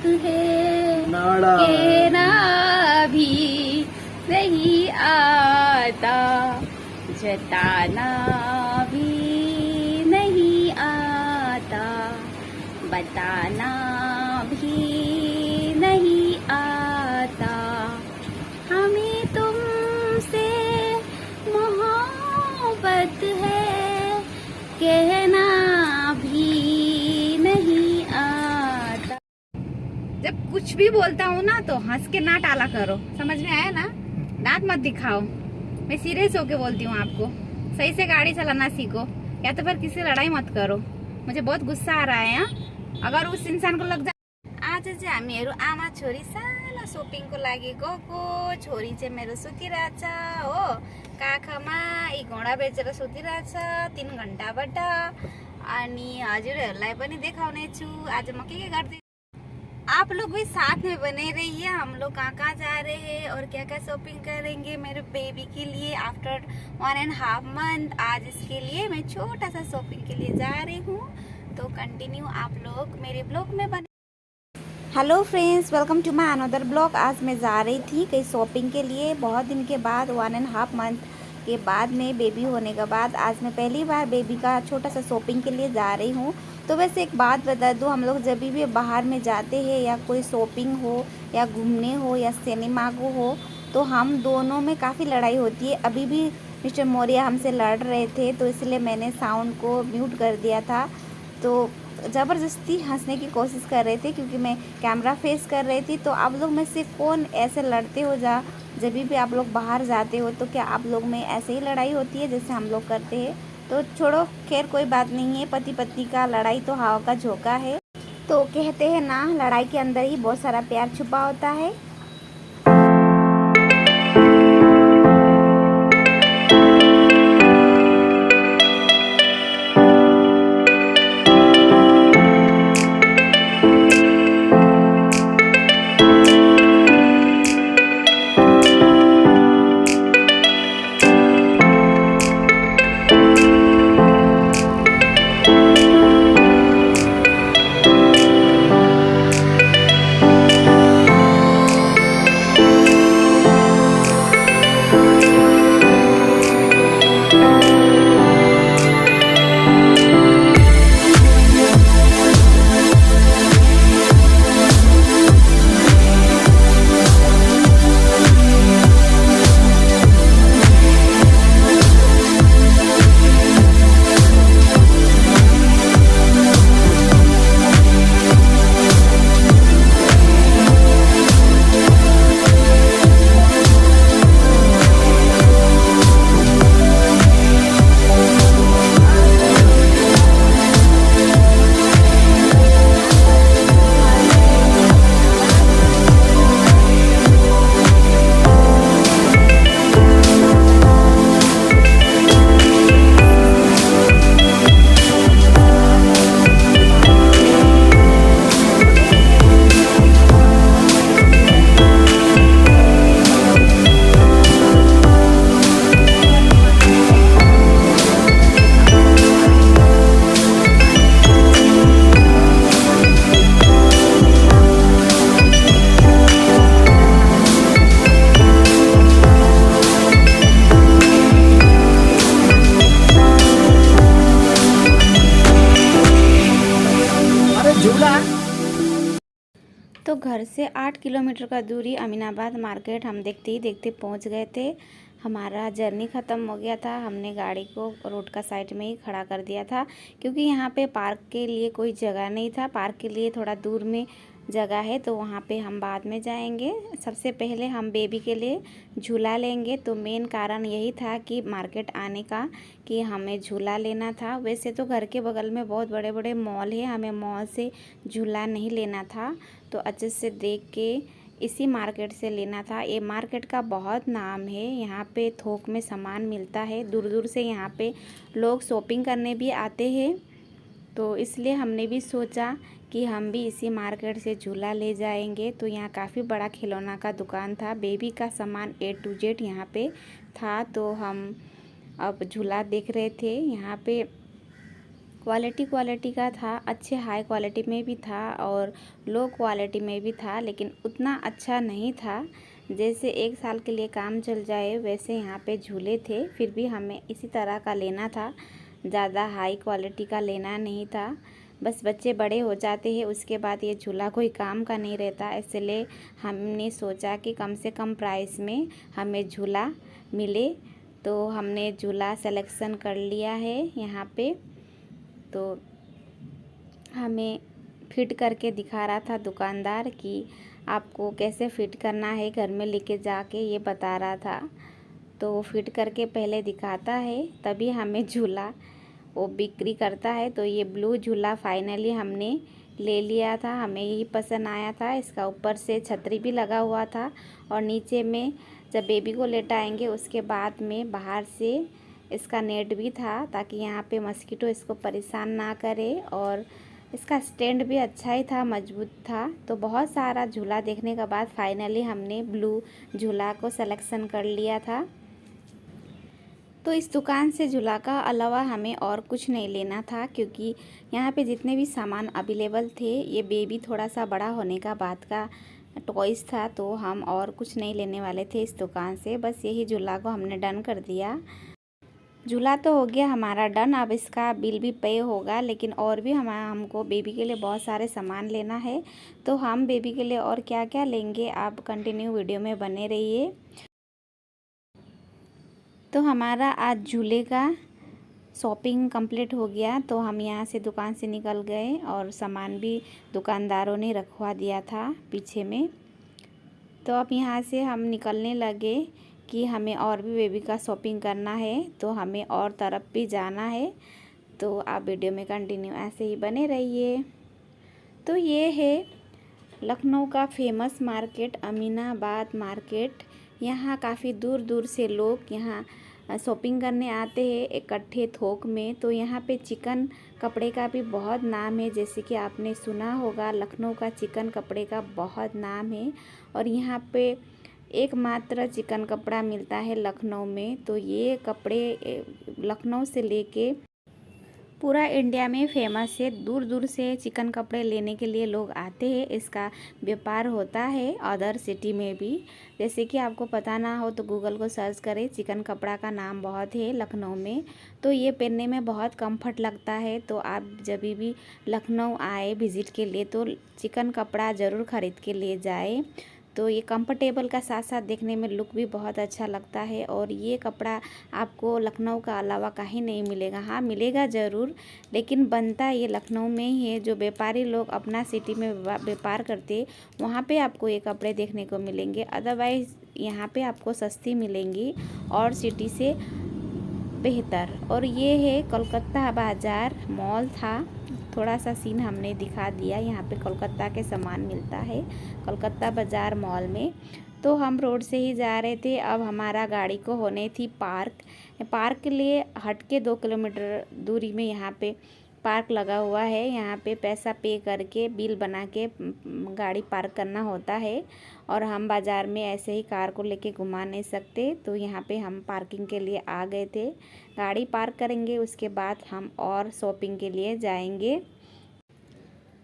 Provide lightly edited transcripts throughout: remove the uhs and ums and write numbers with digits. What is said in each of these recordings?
है नाड़ा कहना भी नहीं आता, जताना भी नहीं आता, बताना भी नहीं आता, हमें तुमसे मोहब्बत है कहना भी नहीं आता। जब कुछ भी बोलता हूँ ना तो हंस के ना टाला करो, समझ में आया ना? दांत मत दिखाओ, मैं सीरियस होके बोलती हूँ आपको। सही से गाड़ी चलाना सीखो, या तो फिर किसी से लड़ाई मत करो। मुझे बहुत गुस्सा आ रहा है यहाँ। अगर उस इंसान को लग जाए आज चाहिँ हामीहरू आमा छोरी सानो शॉपिङको लागि गएको। छोरी चाहिँ मेरो सुतिरहेछ हो, काखमा एक घोडा बेचेर सुतिरहेछ 3 घण्टाबाट। अनि हजुरहरूलाई पनि देखाउने छु आज म के गर्दै। आप लोग भी साथ में बने रहिए, हम लोग कहाँ कहाँ जा रहे हैं और क्या क्या शॉपिंग करेंगे मेरे बेबी के लिए आफ्टर 1.5 मंथ। आज इसके लिए मैं छोटा सा शॉपिंग के लिए जा रही हूँ, तो कंटिन्यू आप लोग मेरे ब्लॉग में बने। Hello friends, welcome to my another blog. आज मैं जा रही थी कहीं शॉपिंग के लिए, बहुत दिन के बाद 1.5 मंथ के बाद में बेबी होने के बाद आज मैं पहली बार बेबी का छोटा सा शॉपिंग के लिए जा रही हूँ। तो वैसे एक बात बता दूँ, हम लोग जब भी बाहर में जाते हैं या कोई शॉपिंग हो या घूमने हो या सिनेमा को हो, तो हम दोनों में काफ़ी लड़ाई होती है। अभी भी मिस्टर मौर्य हमसे लड़ रहे थे, तो इसलिए मैंने साउंड को म्यूट कर दिया था। तो ज़बरदस्ती हंसने की कोशिश कर रहे थे क्योंकि मैं कैमरा फेस कर रही थी। तो आप लोग में से कौन ऐसे लड़ते हो जब भी आप लोग बाहर जाते हो, तो क्या आप लोग में ऐसे ही लड़ाई होती है जैसे हम लोग करते हैं? तो छोड़ो, खैर कोई बात नहीं है, पति पत्नी का लड़ाई तो हवा का झोंका है। तो कहते हैं ना, लड़ाई के अंदर ही बहुत सारा प्यार छुपा होता है। तो घर से 8 किलोमीटर का दूरी अमीनाबाद मार्केट हम देखते ही देखते पहुंच गए थे। हमारा जर्नी ख़त्म हो गया था, हमने गाड़ी को रोड का साइड में ही खड़ा कर दिया था क्योंकि यहाँ पे पार्क के लिए कोई जगह नहीं था। पार्क के लिए थोड़ा दूर में जगह है, तो वहाँ पे हम बाद में जाएंगे। सबसे पहले हम बेबी के लिए झूला लेंगे, तो मेन कारण यही था कि मार्केट आने का कि हमें झूला लेना था। वैसे तो घर के बगल में बहुत बड़े बड़े मॉल है, हमें मॉल से झूला नहीं लेना था, तो अच्छे से देख के इसी मार्केट से लेना था। ये मार्केट का बहुत नाम है, यहाँ पे थोक में सामान मिलता है, दूर दूर से यहाँ पे लोग शॉपिंग करने भी आते हैं। तो इसलिए हमने भी सोचा कि हम भी इसी मार्केट से झूला ले जाएंगे। तो यहाँ काफ़ी बड़ा खिलौना का दुकान था, बेबी का सामान A to Z यहाँ पे था। तो हम अब झूला देख रहे थे, यहाँ पे क्वालिटी का था, अच्छे हाई क्वालिटी में भी था और लो क्वालिटी में भी था, लेकिन उतना अच्छा नहीं था। जैसे 1 साल के लिए काम चल जाए वैसे यहाँ पे झूले थे, फिर भी हमें इसी तरह का लेना था, ज़्यादा हाई क्वालिटी का लेना नहीं था। बस बच्चे बड़े हो जाते हैं उसके बाद ये झूला कोई काम का नहीं रहता, इसलिए हमने सोचा कि कम से कम प्राइस में हमें झूला मिले। तो हमने झूला सिलेक्शन कर लिया है यहाँ पे। तो हमें फिट करके दिखा रहा था दुकानदार कि आपको कैसे फिट करना है, घर में लेके जाके ये बता रहा था। तो फिट करके पहले दिखाता है तभी हमें झूला वो बिक्री करता है। तो ये ब्लू झूला फाइनली हमने ले लिया था, हमें यही पसंद आया था। इसका ऊपर से छतरी भी लगा हुआ था और नीचे में जब बेबी को लेटाएंगे उसके बाद में बाहर से इसका नेट भी था, ताकि यहाँ पे मस्कीटो इसको परेशान ना करे। और इसका स्टैंड भी अच्छा ही था, मजबूत था। तो बहुत सारा झूला देखने के बाद फाइनली हमने ब्लू झूला को सिलेक्शन कर लिया था। तो इस दुकान से झूला का अलावा हमें और कुछ नहीं लेना था, क्योंकि यहाँ पे जितने भी सामान अवेलेबल थे ये बेबी थोड़ा सा बड़ा होने का बाद का टॉयज़ था, तो हम और कुछ नहीं लेने वाले थे इस दुकान से। बस यही झूला को हमने डन कर दिया। झूला तो हो गया हमारा डन, अब इसका बिल भी पे होगा। लेकिन और भी हमको बेबी के लिए बहुत सारे सामान लेना है। तो हम बेबी के लिए और क्या क्या लेंगे आप कंटिन्यू वीडियो में बने रहिए। तो हमारा आज झूले का शॉपिंग कंप्लीट हो गया। तो हम यहाँ से दुकान से निकल गए और सामान भी दुकानदारों ने रखवा दिया था पीछे में। तो अब यहाँ से हम निकलने लगे कि हमें और भी बेबी का शॉपिंग करना है, तो हमें और तरफ भी जाना है। तो आप वीडियो में कंटिन्यू ऐसे ही बने रहिए। तो ये है लखनऊ का फेमस मार्केट, अमीनाबाद मार्केट। यहाँ काफ़ी दूर दूर से लोग यहाँ शॉपिंग करने आते हैं इकट्ठे थोक में। तो यहाँ पे चिकन कपड़े का भी बहुत नाम है, जैसे कि आपने सुना होगा लखनऊ का चिकन कपड़े का बहुत नाम है। और यहाँ पे एकमात्र चिकन कपड़ा मिलता है लखनऊ में। तो ये कपड़े लखनऊ से लेके पूरा इंडिया में फेमस है। दूर दूर से चिकन कपड़े लेने के लिए लोग आते हैं। इसका व्यापार होता है अदर सिटी में भी। जैसे कि आपको पता ना हो तो गूगल को सर्च करें, चिकन कपड़ा का नाम बहुत है लखनऊ में। तो ये पहनने में बहुत कंफर्ट लगता है। तो आप जब भी लखनऊ आए विज़िट के लिए तो चिकन कपड़ा ज़रूर ख़रीद के ले जाए। तो ये कंफर्टेबल का साथ साथ देखने में लुक भी बहुत अच्छा लगता है। और ये कपड़ा आपको लखनऊ का अलावा कहीं नहीं मिलेगा। हाँ मिलेगा ज़रूर, लेकिन बनता ये लखनऊ में ही है। जो व्यापारी लोग अपना सिटी में व्यापार करते वहाँ पे आपको ये कपड़े देखने को मिलेंगे, अदरवाइज़ यहाँ पे आपको सस्ती मिलेंगी और सिटी से बेहतर। और ये है कोलकाता बाज़ार मॉल था, थोड़ा सा सीन हमने दिखा दिया। यहाँ पे कोलकाता के सामान मिलता है कोलकाता बाज़ार मॉल में। तो हम रोड से ही जा रहे थे। अब हमारा गाड़ी को होने थी पार्क के लिए हट के 2 किलोमीटर दूरी में यहाँ पे पार्क लगा हुआ है। यहाँ पे पैसा पे करके बिल बना के गाड़ी पार्क करना होता है। और हम बाज़ार में ऐसे ही कार को लेके घुमा नहीं सकते, तो यहाँ पे हम पार्किंग के लिए आ गए थे। गाड़ी पार्क करेंगे उसके बाद हम और शॉपिंग के लिए जाएंगे।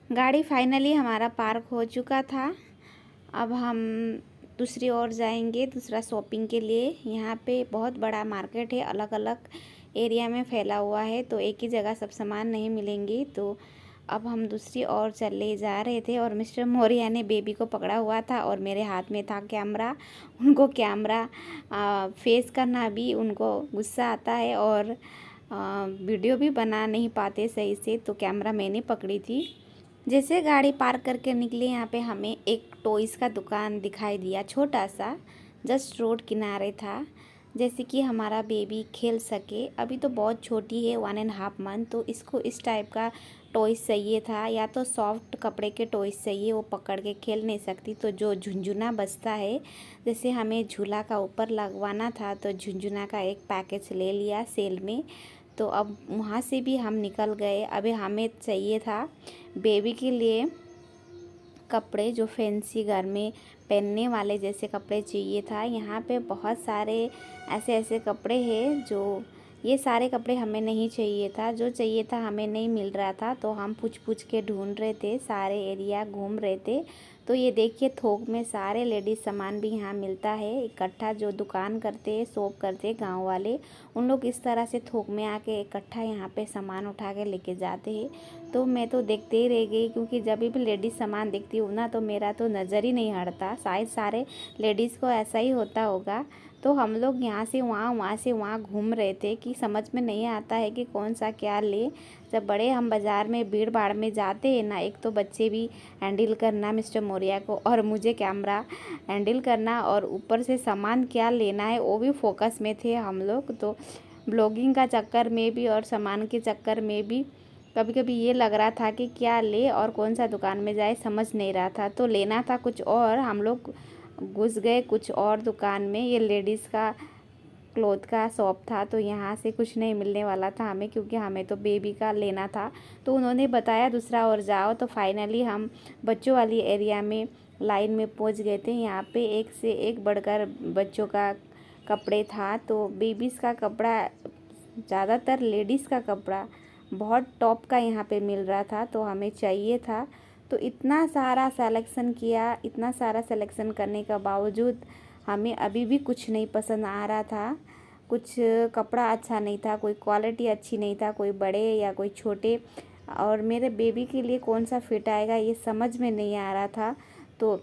गाड़ी फाइनली हमारा पार्क हो चुका था। अब हम दूसरी ओर जाएंगे दूसरा शॉपिंग के लिए। यहाँ पे बहुत बड़ा मार्केट है, अलग अलग एरिया में फैला हुआ है, तो एक ही जगह सब सामान नहीं मिलेंगी। तो अब हम दूसरी ओर चले जा रहे थे और मिस्टर मौर्य ने बेबी को पकड़ा हुआ था और मेरे हाथ में था कैमरा। उनको कैमरा फेस करना भी उनको गुस्सा आता है और वीडियो भी बना नहीं पाते सही से, तो कैमरा मैंने पकड़ी थी। जैसे गाड़ी पार्क करके निकले यहाँ पे हमें एक टॉयज़ का दुकान दिखाई दिया, छोटा सा, जस्ट रोड किनारे था, जैसे कि हमारा बेबी खेल सके। अभी तो बहुत छोटी है 1.5 मंथ, तो इसको इस टाइप का टॉयज़ चाहिए था। या तो सॉफ्ट कपड़े के टॉयज़ चाहिए, वो पकड़ के खेल नहीं सकती। तो जो झुंझुना बजता है, जैसे हमें झूला का ऊपर लगवाना था, तो झुंझुना का एक पैकेज ले लिया सेल में। तो अब वहाँ से भी हम निकल गए। अभी हमें चाहिए था बेबी के लिए कपड़े, जो फैंसी घर में पहनने वाले जैसे कपड़े चाहिए था। यहाँ पे बहुत सारे ऐसे ऐसे कपड़े हैं जो ये सारे कपड़े हमें नहीं चाहिए था, जो चाहिए था हमें नहीं मिल रहा था, तो हम पूछ पूछ के ढूंढ रहे थे, सारे एरिया घूम रहे थे। तो ये देखिए थोक में सारे लेडीज़ सामान भी यहाँ मिलता है इकट्ठा। जो दुकान करते हैं, शॉप करते हैं गाँव वाले, उन लोग इस तरह से थोक में आके इकट्ठा यहाँ पे सामान उठा के लेके जाते हैं। तो मैं तो देखते ही रह गई, क्योंकि जब भी लेडीज़ सामान देखती हूँ ना तो मेरा तो नज़र ही नहीं हटता। शायद सारे लेडीज़ को ऐसा ही होता होगा। तो हम लोग यहाँ से वहाँ, वहाँ से वहाँ घूम रहे थे कि समझ में नहीं आता है कि कौन सा क्या ले। जब बड़े हम बाज़ार में भीड़ भाड़ में जाते हैं ना, एक तो बच्चे भी हैंडल करना मिस्टर मौर्या को, और मुझे कैमरा हैंडल करना, और ऊपर से सामान क्या लेना है वो भी फोकस में थे हम लोग। तो ब्लॉगिंग का चक्कर में भी और सामान के चक्कर में भी कभी कभी ये लग रहा था कि क्या ले और कौन सा दुकान में जाए, समझ नहीं रहा था। तो लेना था कुछ और, हम लोग घुस गए कुछ और दुकान में। ये लेडीज़ का क्लॉथ का शॉप था, तो यहाँ से कुछ नहीं मिलने वाला था हमें, क्योंकि हमें तो बेबी का लेना था। तो उन्होंने बताया दूसरा और जाओ, तो फाइनली हम बच्चों वाली एरिया में लाइन में पहुँच गए थे। यहाँ पे एक से एक बढ़कर बच्चों का कपड़े था। तो बेबीज़ का कपड़ा, ज़्यादातर लेडीज़ का कपड़ा बहुत टॉप का यहाँ पे मिल रहा था, तो हमें चाहिए था। तो इतना सारा सिलेक्शन किया, इतना सारा सिलेक्शन करने का बावजूद हमें अभी भी कुछ नहीं पसंद आ रहा था। कुछ कपड़ा अच्छा नहीं था, कोई क्वालिटी अच्छी नहीं था, कोई बड़े या कोई छोटे, और मेरे बेबी के लिए कौन सा फिट आएगा ये समझ में नहीं आ रहा था। तो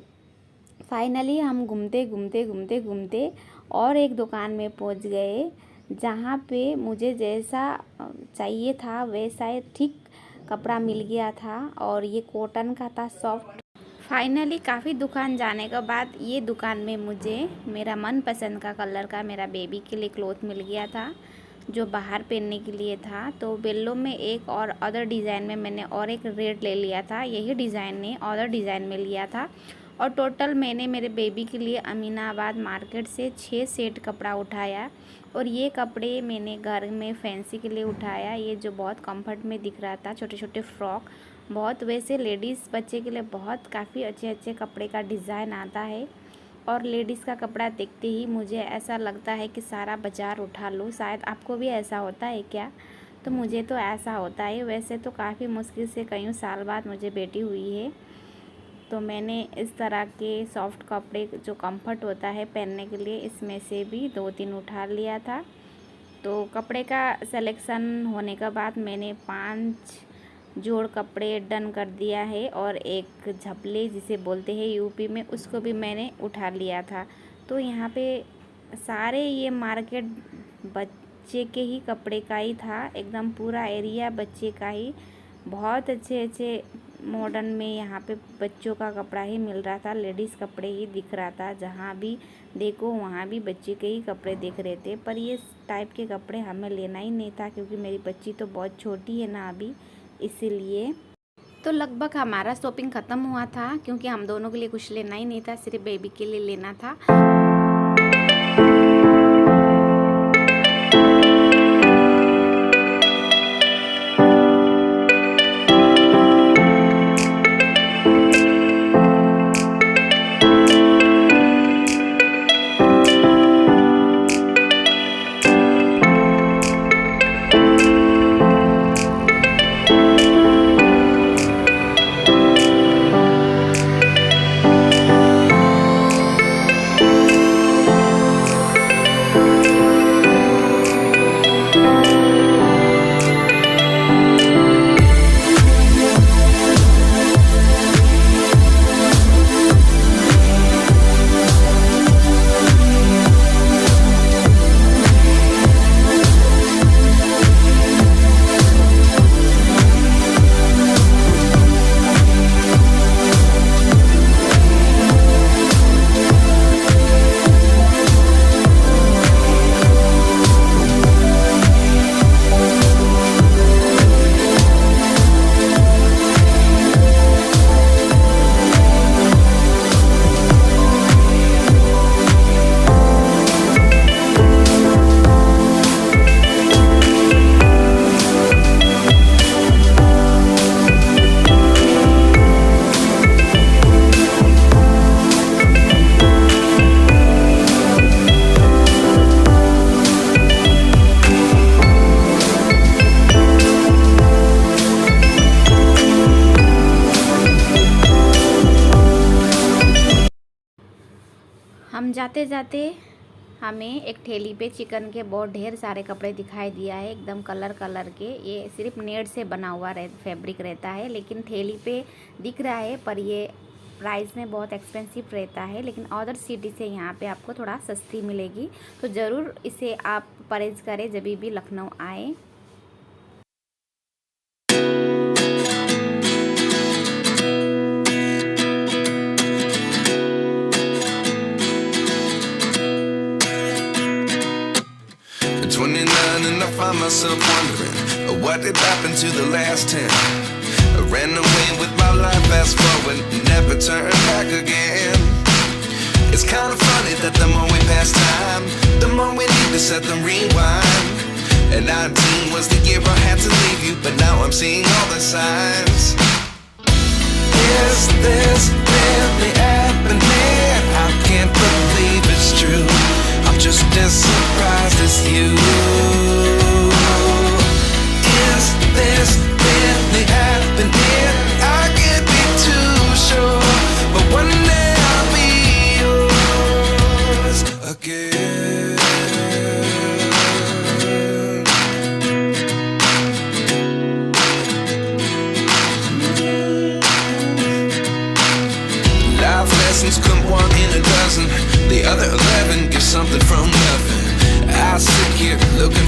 फाइनली हम घूमते घूमते घूमते घूमते और एक दुकान में पहुंच गए, जहाँ पे मुझे जैसा चाहिए था वैसा ठीक कपड़ा मिल गया था, और ये कॉटन का था, सॉफ्ट। फाइनली काफ़ी दुकान जाने के बाद ये दुकान में मुझे मेरा मनपसंद का कलर का मेरा बेबी के लिए क्लॉथ मिल गया था, जो बाहर पहनने के लिए था। तो येलो में एक और अदर डिज़ाइन में मैंने और एक रेड ले लिया था, यही डिज़ाइन ने अदर डिज़ाइन में लिया था। और टोटल मैंने मेरे बेबी के लिए अमीनाबाद मार्केट से 6 सेट कपड़ा उठाया, और ये कपड़े मैंने घर में फैंसी के लिए उठाया। ये जो बहुत कंफर्ट में दिख रहा था, छोटे छोटे फ्रॉक, बहुत वैसे लेडीज़ बच्चे के लिए बहुत काफ़ी अच्छे अच्छे कपड़े का डिज़ाइन आता है। और लेडीज़ का कपड़ा देखते ही मुझे ऐसा लगता है कि सारा बाज़ार उठा लूँ। शायद आपको भी ऐसा होता है क्या? तो मुझे तो ऐसा होता है। वैसे तो काफ़ी मुश्किल से कई साल बाद मुझे बेटी हुई है, तो मैंने इस तरह के सॉफ्ट कपड़े जो कंफर्ट होता है पहनने के लिए, इसमें से भी 2-3 उठा लिया था। तो कपड़े का सिलेक्शन होने के बाद मैंने 5 जोड़ कपड़े डन कर दिया है, और एक झपले जिसे बोलते हैं यूपी में, उसको भी मैंने उठा लिया था। तो यहाँ पे सारे ये मार्केट बच्चे के ही कपड़े का ही था, एकदम पूरा एरिया बच्चे का ही। बहुत अच्छे अच्छे मॉडर्न में यहाँ पे बच्चों का कपड़ा ही मिल रहा था, लेडीज़ कपड़े ही दिख रहा था। जहाँ भी देखो वहाँ भी बच्चे के ही कपड़े दिख रहे थे, पर ये टाइप के कपड़े हमें लेना ही नहीं था, क्योंकि मेरी बच्ची तो बहुत छोटी है ना अभी, इसीलिए। तो लगभग हमारा शॉपिंग ख़त्म हुआ था, क्योंकि हम दोनों के लिए कुछ लेना ही नहीं था, सिर्फ बेबी के लिए लेना था। जाते जाते हमें एक ठेली पे चिकन के बहुत ढेर सारे कपड़े दिखाई दिया है, एकदम कलर कलर के। ये सिर्फ नेट से बना हुआ फैब्रिक रहता है, लेकिन ठेली पे दिख रहा है, पर ये प्राइस में बहुत एक्सपेंसिव रहता है। लेकिन अदर सिटी से यहाँ पे आपको थोड़ा सस्ती मिलेगी, तो ज़रूर इसे आप परहेज करें जब भी लखनऊ आए। And I find myself wondering what did happen to the last 10. I ran away with my life, fast forward, never turn back again. It's kind of funny that the more we pass time, the more we need to set them rewind. And 19 was the year I had to leave you, but now I'm seeing all the signs. Is this really happening? I can't believe it's true. I'm just as surprised as you. Is this really happening? I can't be too sure, but one day I'll be yours again. Life lessons come one in a dozen. The other 11 get something from nothing. I sit here looking